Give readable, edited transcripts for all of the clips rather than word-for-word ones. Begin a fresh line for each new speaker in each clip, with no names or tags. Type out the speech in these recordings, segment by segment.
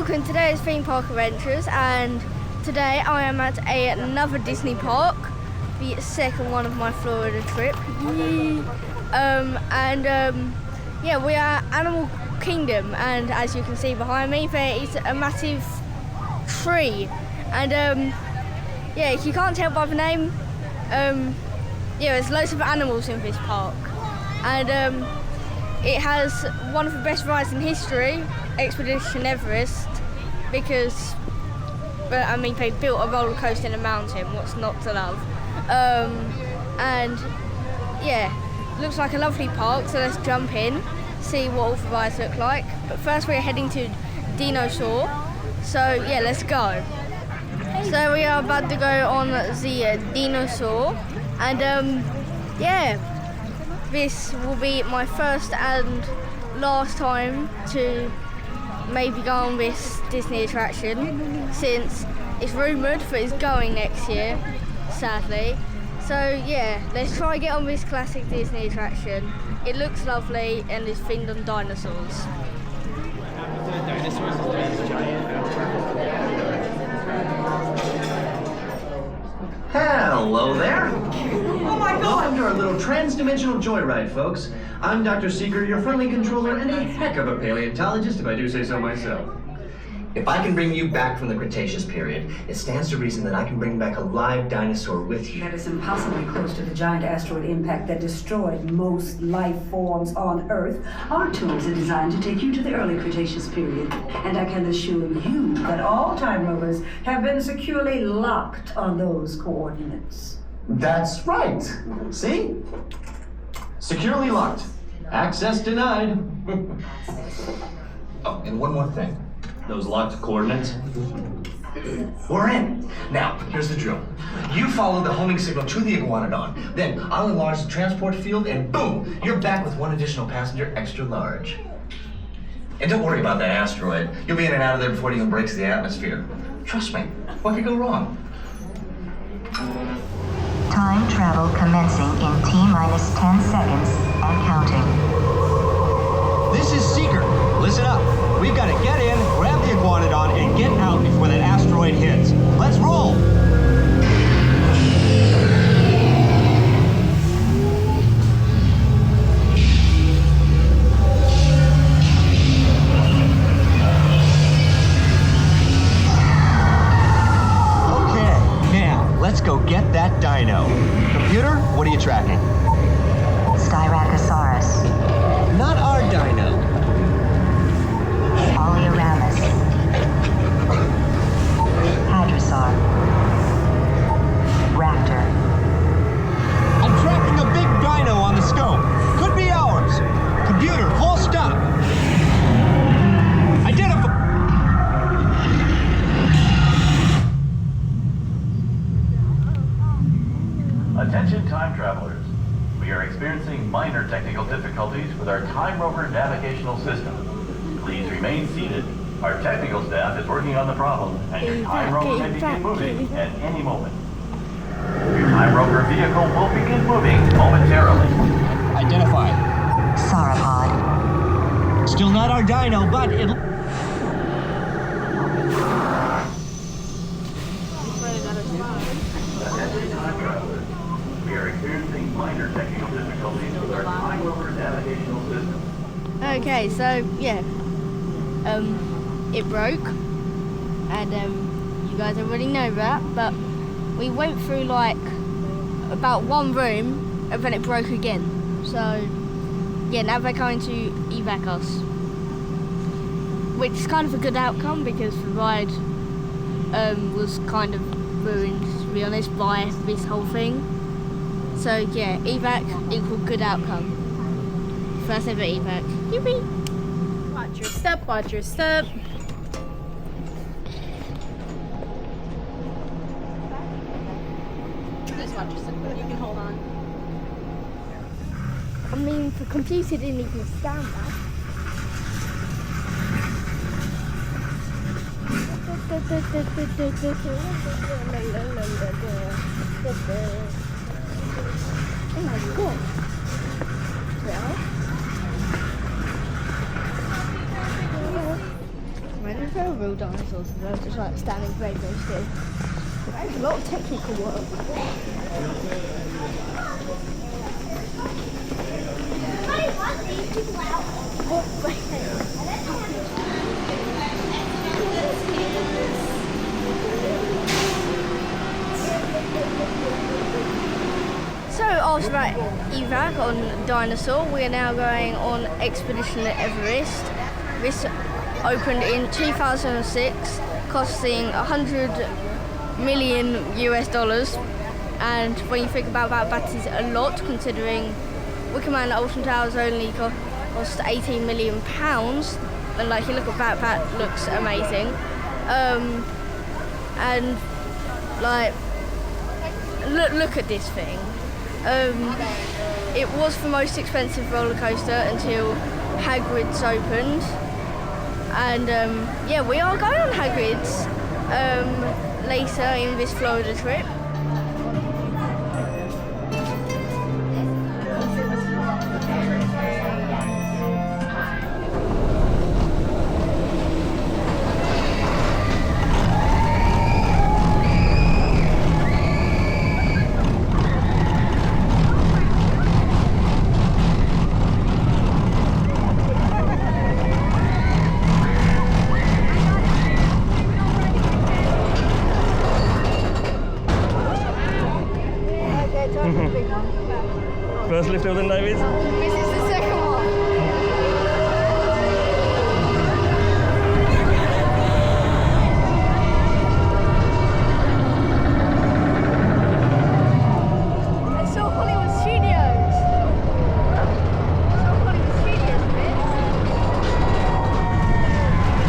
welcome. Today is Theme Park Adventures, and today I am at another Disney park, the second one of my Florida trip. Yeah, we are Animal Kingdom, and as you can see behind me, there is a massive tree. And yeah, if you can't tell by the name, yeah, there's loads of animals in this park, and it has one of the best rides in history, Expedition Everest, because, well, I mean, they built a roller coaster in a mountain. What's not to love? And yeah, looks like a lovely park. So let's jump in, see what all the rides look like. But first, we're heading to Dinosaur. So yeah, let's go. So we are about to go on the Dinosaur, and yeah, this will be my first and last time to maybe go on this Disney attraction, since it's rumoured that it's going next year, sadly. So yeah, let's try get on this classic Disney attraction. It looks lovely and is themed on dinosaurs.
Hello there. Oh my God! Welcome to our little trans-dimensional joyride, folks. I'm Dr. Seeger, your friendly controller, and a heck of a paleontologist, if I do say so myself. If I can bring you back from the Cretaceous period, it stands to reason that I can bring back a live dinosaur with you.
That is impossibly close to the giant asteroid impact that destroyed most life forms on Earth. Our tools are designed to take you to the early Cretaceous period, and I can assure you that all time rovers have been securely locked on those coordinates.
That's right. See? Securely locked. Access denied. Oh, and one more thing. Those locked coordinates. We're in. Now, here's the drill. You follow the homing signal to the Iguanodon. Then I'll enlarge the transport field, and boom, you're back with one additional passenger extra large. And don't worry about that asteroid. You'll be in and out of there before it even breaks the atmosphere. Trust me, what could go wrong?
Time travel commencing in T-minus 10 seconds and counting.
This is Seeker. Listen up. We've got to get in, grab the Iguanodon, and get out before that asteroid hits. Let's roll! Okay, now, let's go get that dino. Computer, what are you tracking?
Styracosaurus.
Not our dino.
Oleoramus. Hadrosaur. Raptor.
I'm tracking a big dino on the scope. Could be ours. Computer, full stop. Identify.
Attention time travelers. We are experiencing minor technical difficulties with our Time Rover navigational system. Please remain seated. Our technical staff is working on the problem, and your Time Rover may begin moving at any moment. Your Time Rover vehicle will begin moving momentarily.
Identify.
Sauropod.
Still not our dino, but it'll...
Attention time travelers. We are experiencing minor technical difficulties with our Time Rover navigational system.
Okay, so yeah, it broke, and you guys already know that, but we went through like about one room and then it broke again. So yeah, now they're going to evac us, which is kind of a good outcome because the ride was kind of ruined, to be honest, by this whole thing. So yeah, evac equal good outcome. First ever evac. Yippee!
Watch your step, watch your step. Just watch your step. You can hold on.
I mean, the computer didn't even stand that. Oh my God. Well. Imagine if there were real dinosaurs and they were just like standing very, very still. That's a lot of technical work. So after that evac on Dinosaur, we are now going on Expedition Everest. This opened in 2006, costing $100 million US. And when you think about that, that is a lot, considering Wickerman Alton Towers only cost £18 million. And like you look at that, that looks amazing. And like, look at this thing. It was the most expensive roller coaster until Hagrid's opened, and yeah, we are going on Hagrid's later in this Florida trip.
First lift over the Navis.
This is the second one. I saw Hollywood Studios. A bit.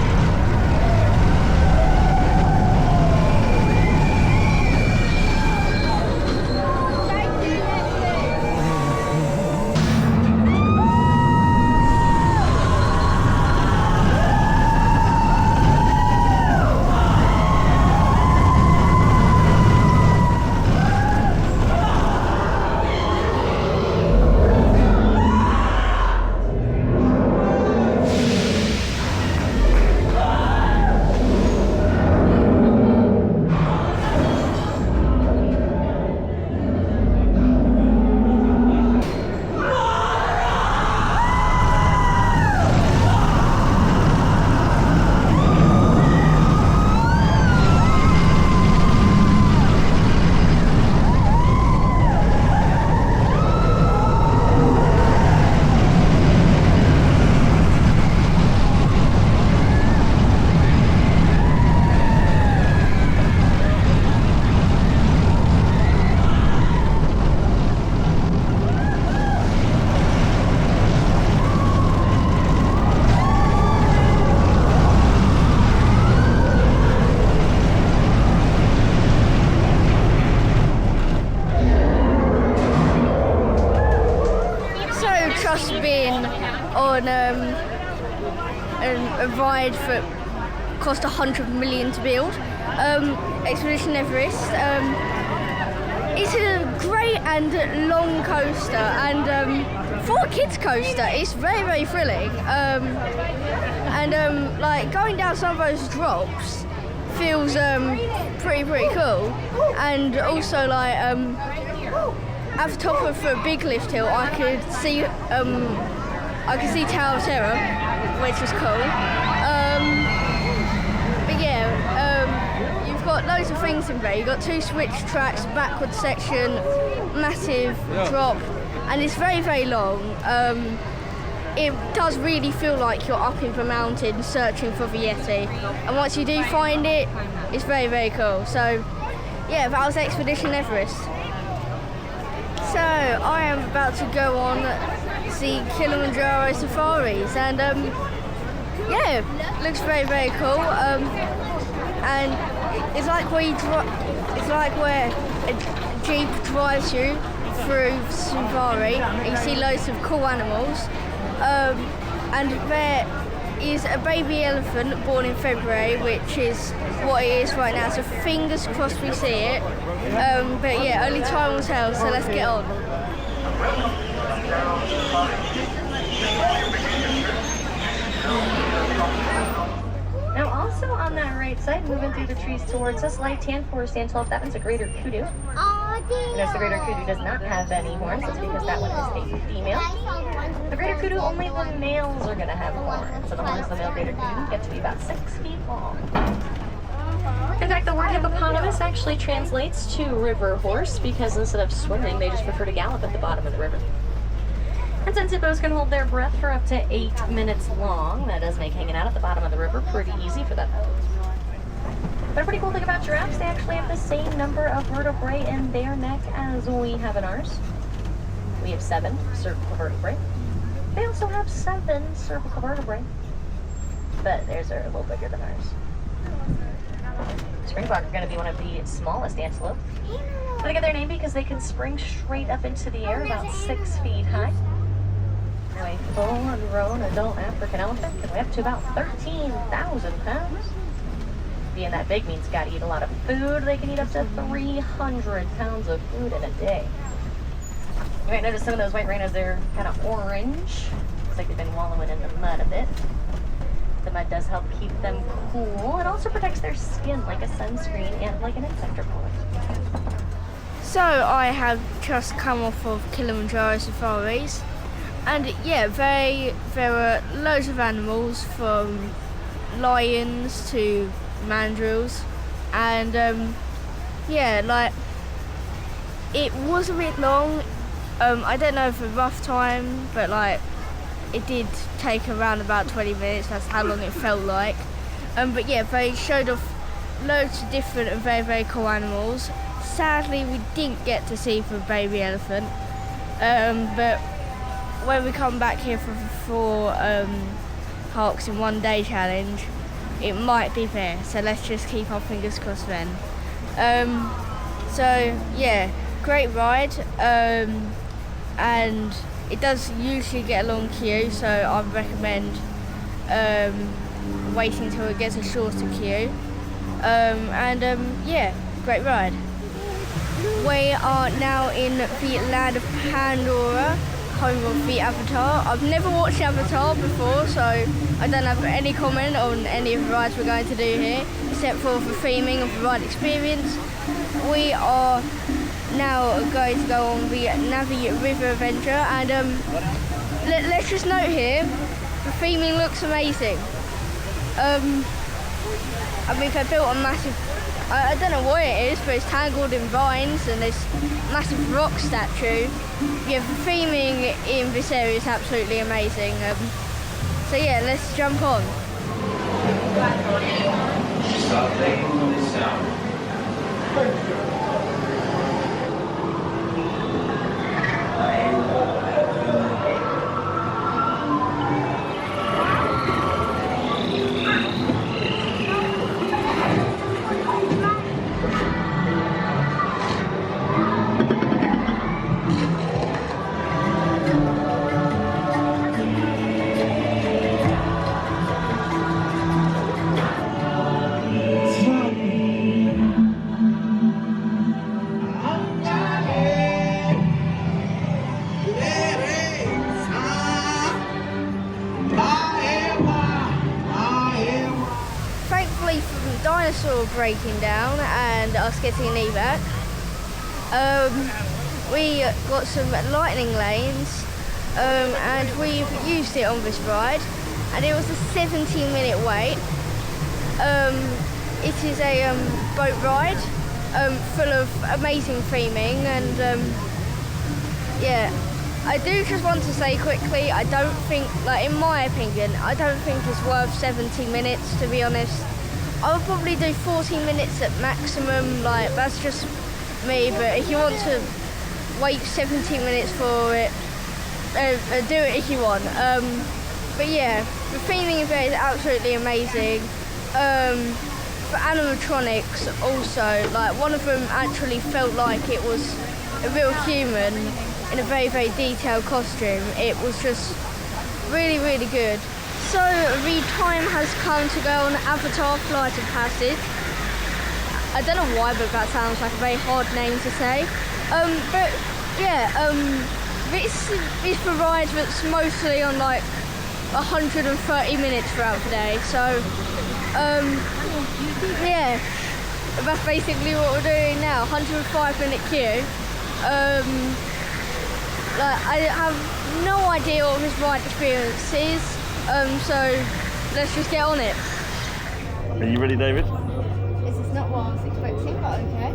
Just been on a ride that cost $100 million to build, Expedition Everest. It's a great and long coaster, and for a kids coaster, it's very, very thrilling. And like going down some of those drops feels pretty cool, and also like at the top of a big lift hill, I could see Tower of Terror, which was cool. But yeah, you've got loads of things in there. You've got 2 switch tracks, backward section, massive drop, and it's very, very long. It does really feel like you're up in the mountain searching for the Yeti, and once you do find it, it's very, very cool. So yeah, that was Expedition Everest. So I am about to go on the Kilimanjaro Safaris, and yeah, looks very, very cool. And it's like where a jeep drives you through safari, and you see loads of cool animals. And there is a baby elephant born in February, which is what it is right now, so fingers crossed we see it. But yeah, only time will tell, so let's get on.
Now So on that right side, moving through the trees towards us, light tan, forest and 12, that one's a greater kudu. Notice the greater kudu does not have any horns. That's because that one is a female. The greater kudu, only the males are going to have horns. So the horns of the male greater kudu get to be about 6 feet long. In fact, the word hippopotamus actually translates to river horse because instead of swimming, they just prefer to gallop at the bottom of the river. And since hippos can hold their breath for up to 8 minutes long, that does make hanging out at the bottom of the river pretty easy for them. But a pretty cool thing about giraffes, they actually have the same number of vertebrae in their neck as we have in ours. We have 7 cervical vertebrae. They also have 7 cervical vertebrae, but theirs are a little bigger than ours. Springbok are going to be one of the smallest antelope. They get their name because they can spring straight up into the air about 6 feet high. Now a full-grown adult African elephant can weigh up to about 13,000 pounds. Being that big means got to eat a lot of food. They can eat up to 300 pounds of food in a day. You might notice some of those white rhinos, they're kind of orange. Looks like they've been wallowing in the mud a bit. The mud does help keep them cool. It also protects their skin like a sunscreen and like an insect repellent.
So I have just come off of Kilimanjaro Safaris, and yeah, there were loads of animals from lions to mandrills, and yeah, like it was a bit long. I don't know if a rough time, but like it did take around about 20 minutes. That's how long it felt like. But yeah, they showed off loads of different and very cool animals. Sadly, we didn't get to see the baby elephant. But when we come back here for Parks in 1 Day challenge, it might be there. So let's just keep our fingers crossed then. So yeah, great ride. And it does usually get a long queue, so I recommend waiting till it gets a shorter queue. Yeah, great ride. We are now in the land of Pandora, home of the Avatar. I've never watched Avatar before, so I don't have any comment on any of the rides we're going to do here, except for the theming of the ride experience. We are now going to go on the Navi River Adventure, and let's just note here, the theming looks amazing. I mean, they built a massive, I don't know what it is, but it's tangled in vines and this massive rock statue. Yeah, the theming in this area is absolutely amazing. So yeah, let's jump on.
Stop playing this sound.
Dinosaur breaking down and us getting an evac. We got some lightning lanes, and we've used it on this ride, and it was a 17-minute wait. It is a boat ride full of amazing theming, and yeah, I do just want to say quickly, I don't think, like in my opinion, I don't think it's worth 17 minutes, to be honest. I would probably do 14 minutes at maximum, like that's just me, but if you want to wait 17 minutes for it, do it if you want. But yeah, the theming in there is absolutely amazing. The animatronics also, like one of them actually felt like it was a real human in a very detailed costume. It was just really good. So the time has come to go on Avatar Flight of Passage. I don't know why, but that sounds like a very hard name to say. But yeah, this is the ride that's mostly on like 130 minutes throughout the day. So Yeah, that's basically what we're doing now. 105-minute queue. Like, I have no idea what this ride experience is. So let's just get on it.
Are you ready, David?
This is not what I was expecting, but okay.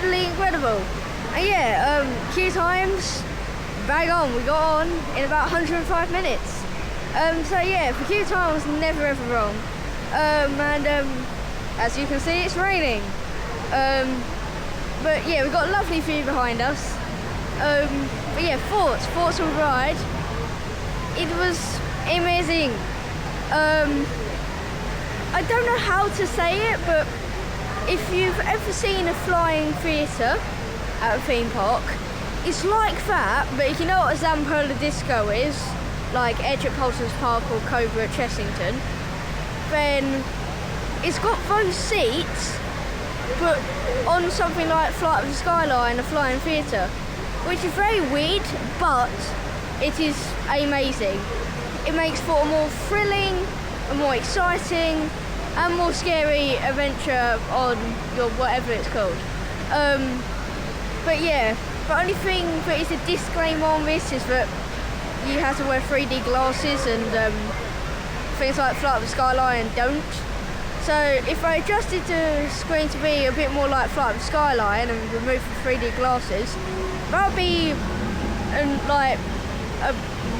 Incredible. And yeah, queue times, bang on, we got on in about 105 minutes. So yeah, the queue time was never ever wrong. As you can see, it's raining. But yeah, we've got a lovely view behind us. But yeah, thoughts on the ride. It was amazing. I don't know how to say it, but if you've ever seen a flying theatre at a theme park, it's like that, but if you know what a Zamperla Disco is, like Edge at Paulson's Park or Cobra at Chessington, then it's got those seats, but on something like Flight of the Skyline, a flying theatre, which is very weird, but it is amazing. It makes for a more thrilling, a more exciting, and more scary adventure on your whatever it's called. But yeah, the only thing that is a disclaimer on this is that you have to wear 3D glasses, and things like Flight of the Skyline don't. So if I adjusted the screen to be a bit more like Flight of the Skyline and remove the 3D glasses, that would be like a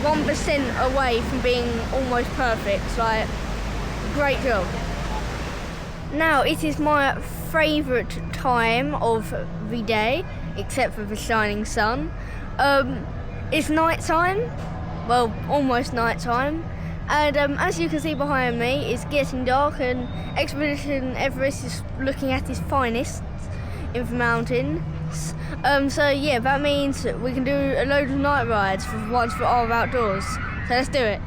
1% away from being almost perfect. Like, great job. Now, it is my favourite time of the day, except for the shining sun. It's night time, well, almost night time, and as you can see behind me, it's getting dark, and Expedition Everest is looking at its finest in the mountains. So yeah, that means we can do a load of night rides for the ones that are outdoors. So let's do it.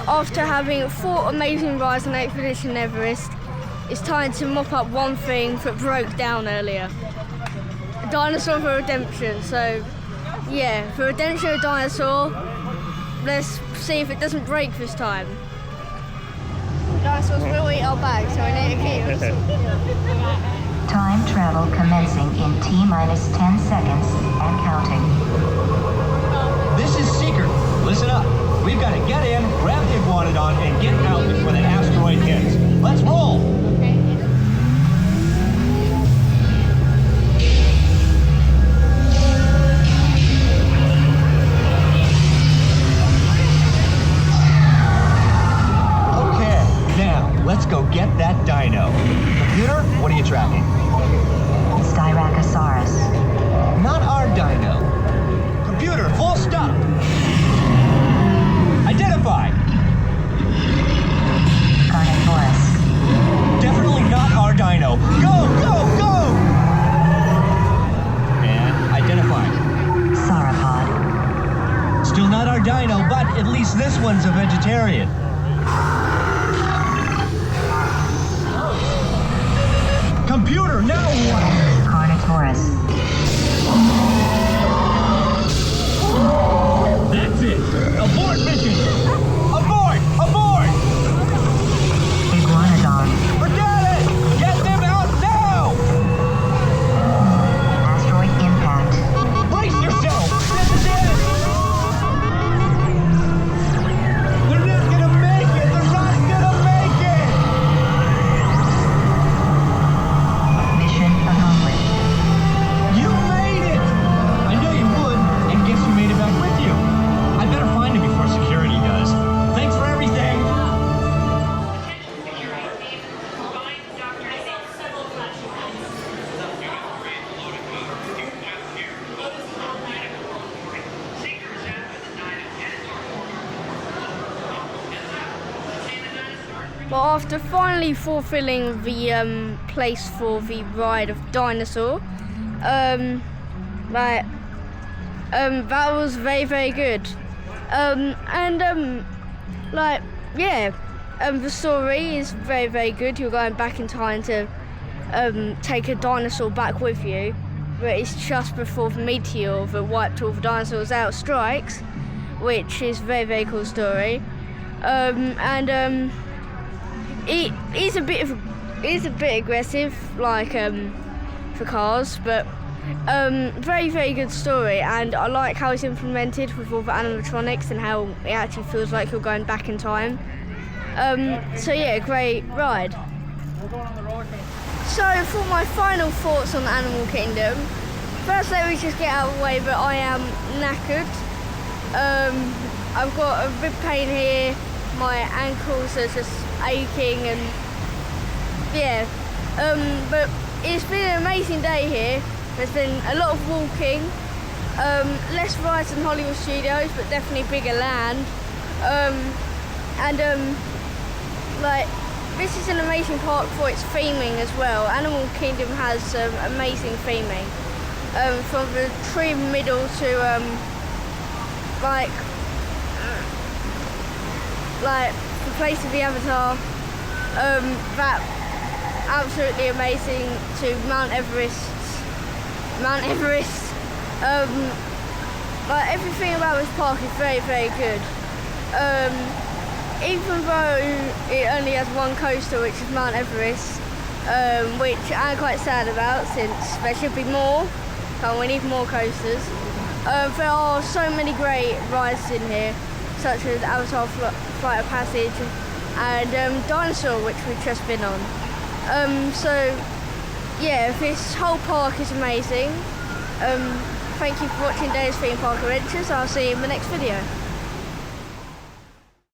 after having 4 amazing rides on Expedition Everest, it's time to mop up one thing that broke down earlier. Dinosaur for Redemption. So yeah, for Redemption of Dinosaur, let's see if it doesn't break this time. Dinosaurs will eat our bags, so we need to keep them.
Time travel commencing in T-minus 10 seconds and counting.
This is Secret. Listen up. We've got to get in, grab the iguanodon, and get out before that asteroid hits. Let's roll! Okay, now let's go get that dino. Computer, what are you tracking?
Styracosaurus.
Not our dino. Computer, full stop. Identify.
Carnotaurus.
Definitely not our dino. Go, go, go! And identify.
Sauropod.
Still not our dino, but at least this one's a vegetarian. Computer, now what?
Carnotaurus.
That's it! Abort mission! Abort! Abort!
Iguanodon.
Forget it! Get them out now!
Asteroid impact.
Brace yourself! This is it! They're not gonna make it! They're not gonna make it!
Mission accomplished.
You made it! I knew you would, and guess who made it back with you? I better find him before security does. Thanks for everything!
But after finally fulfilling the place for the ride of Dinosaur, that was very, very good. The story is very, very good. You're going back in time to take a dinosaur back with you, but it's just before the meteor that wiped all the dinosaurs out strikes, which is a very, very cool story. It is a bit aggressive, like for cars, but very, very good story, and I like how it's implemented with all the animatronics and how it actually feels like you're going back in time. So yeah, great ride. So for my final thoughts on Animal Kingdom, first let me just get out of the way that I am knackered. I've got a rib pain here, my ankles are just aching, and yeah, but it's been an amazing day here. There's been a lot of walking, less rides than Hollywood Studios, but definitely bigger land, this is an amazing park for its theming as well. Animal Kingdom has amazing theming, from the tree middle to the place of the Avatar, that absolutely amazing, to Mount Everest. Everything about this park is very, very good. Even though it only has one coaster, which is Mount Everest, which I'm quite sad about, since there should be more, and we need more coasters. There are so many great rides in here, such as Avatar Flight of Passage and Dinosaur, which we've just been on. So yeah, this whole park is amazing. Thank you for watching Dave's Theme Park Adventures. I'll see you in the next video.